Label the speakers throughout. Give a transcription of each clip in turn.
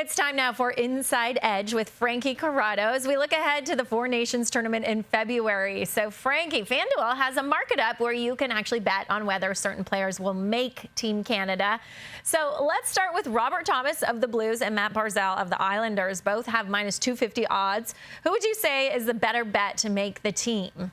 Speaker 1: It's time now for Inside Edge with Frankie Corrado as we look ahead to the Four Nations tournament in February. So, Frankie, FanDuel has a market up where you can actually bet on whether certain players will make Team Canada. So let's start with Robert Thomas of the Blues and Matt Barzal of the Islanders. Both have minus 250 odds. Who would you say is the better bet to make the team?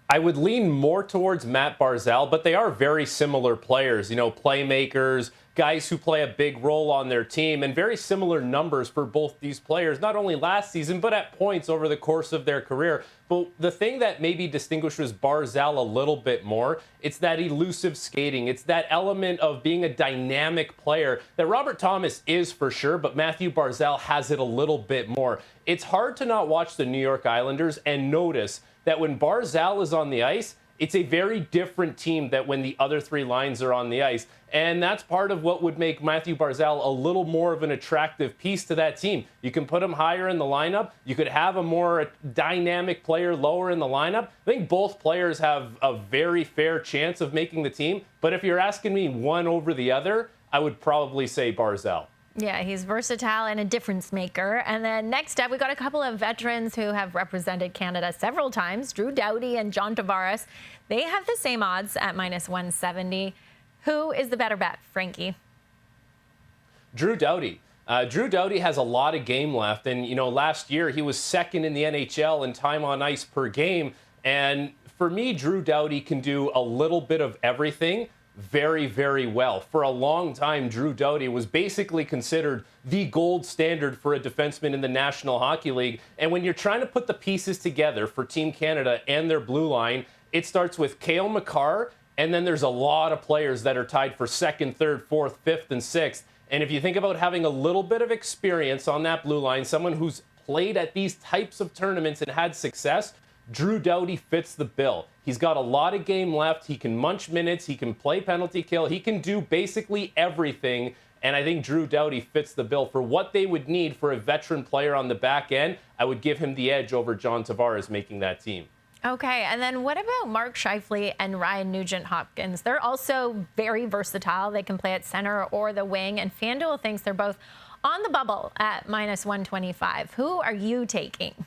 Speaker 2: I would lean more towards Matt Barzal, but they are very similar players, playmakers, guys who play a big role on their team, and very similar numbers for both these players, not only last season, but at points over the course of their career. But the thing that maybe distinguishes Barzal a little bit more, it's that elusive skating. It's that element of being a dynamic player that Robert Thomas is for sure, but Mathew Barzal has it a little bit more. It's hard to not watch the New York Islanders and notice that when Barzal is on the ice, it's a very different team than when the other three lines are on the ice. And that's part of what would make Mathew Barzal a little more of an attractive piece to that team. You can put him higher in the lineup. You could have a more dynamic player lower in the lineup. I think both players have a very fair chance of making the team. But if you're asking me one over the other, I would probably say Barzal.
Speaker 1: Yeah, he's versatile and a difference maker. And then next up, we got a couple of veterans who have represented Canada several times, Drew Doughty and John Tavares. They have the same odds at minus 170. Who is the better bet, Frankie?
Speaker 2: Drew Doughty. Drew Doughty has a lot of game left. And, last year he was second in the NHL in time on ice per game. And for me, Drew Doughty can do a little bit of everything very, very well. For a long time, Drew Doughty was basically considered the gold standard for a defenseman in the National Hockey League. And when you're trying to put the pieces together for Team Canada and their blue line, it starts with Cale Makar, and then there's a lot of players that are tied for second, third, fourth, fifth, and sixth. And if you think about having a little bit of experience on that blue line, someone who's played at these types of tournaments and had success, Drew Doughty fits the bill. He's got a lot of game left. He can munch minutes. He can play penalty kill. He can do basically everything. And I think Drew Doughty fits the bill for what they would need for a veteran player on the back end. I would give him the edge over John Tavares making that team.
Speaker 1: Okay, and then what about Mark Scheifele and Ryan Nugent-Hopkins? They're also very versatile. They can play at center or the wing, and FanDuel thinks they're both on the bubble at minus 125. Who are you taking?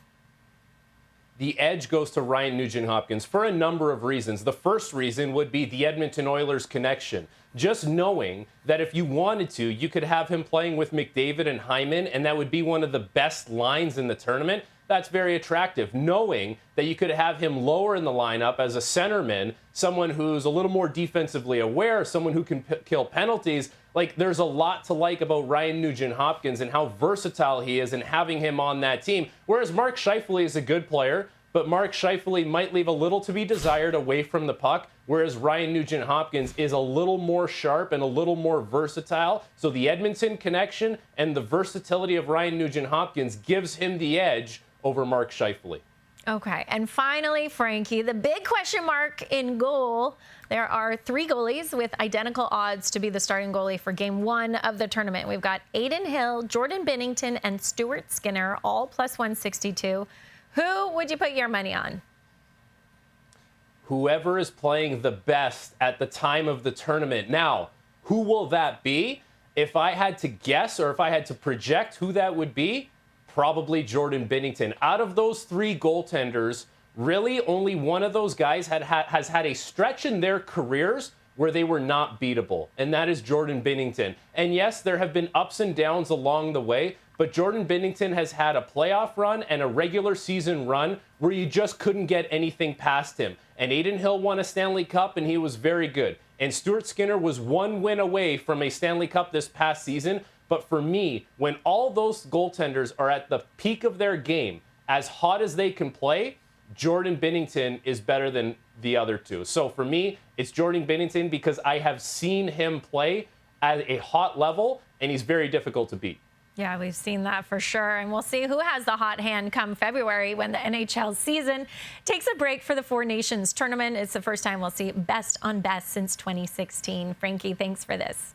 Speaker 2: The edge goes to Ryan Nugent-Hopkins for a number of reasons. The first reason would be the Edmonton Oilers connection. Just knowing that if you wanted to, you could have him playing with McDavid and Hyman, and that would be one of the best lines in the tournament. That's very attractive. Knowing that you could have him lower in the lineup as a centerman, someone who's a little more defensively aware, someone who can kill penalties. There's a lot to like about Ryan Nugent-Hopkins and how versatile he is and having him on that team. Whereas Mark Scheifele is a good player, but Mark Scheifele might leave a little to be desired away from the puck, whereas Ryan Nugent-Hopkins is a little more sharp and a little more versatile. So the Edmonton connection and the versatility of Ryan Nugent-Hopkins gives him the edge over Mark Scheifele.
Speaker 1: Okay, and finally, Frankie, the big question mark in goal. There are three goalies with identical odds to be the starting goalie for game one of the tournament. We've got Adin Hill, Jordan Binnington, and Stuart Skinner, all plus 162. Who would you put your money on?
Speaker 2: Whoever is playing the best at the time of the tournament. Now, who will that be? If I had to guess or if I had to project who that would be, probably Jordan Binnington. Out of those three goaltenders, really only one of those guys has had a stretch in their careers where they were not beatable, and that is Jordan Binnington. And yes, there have been ups and downs along the way, but Jordan Binnington has had a playoff run and a regular season run where you just couldn't get anything past him. And Adin Hill won a Stanley Cup, and he was very good. And Stuart Skinner was one win away from a Stanley Cup this past season. But for me, when all those goaltenders are at the peak of their game, as hot as they can play, Jordan Binnington is better than the other two. So for me, it's Jordan Binnington because I have seen him play at a hot level, and he's very difficult to beat.
Speaker 1: Yeah, we've seen that for sure. And we'll see who has the hot hand come February when the NHL season takes a break for the Four Nations tournament. It's the first time we'll see best on best since 2016. Frankie, thanks for this.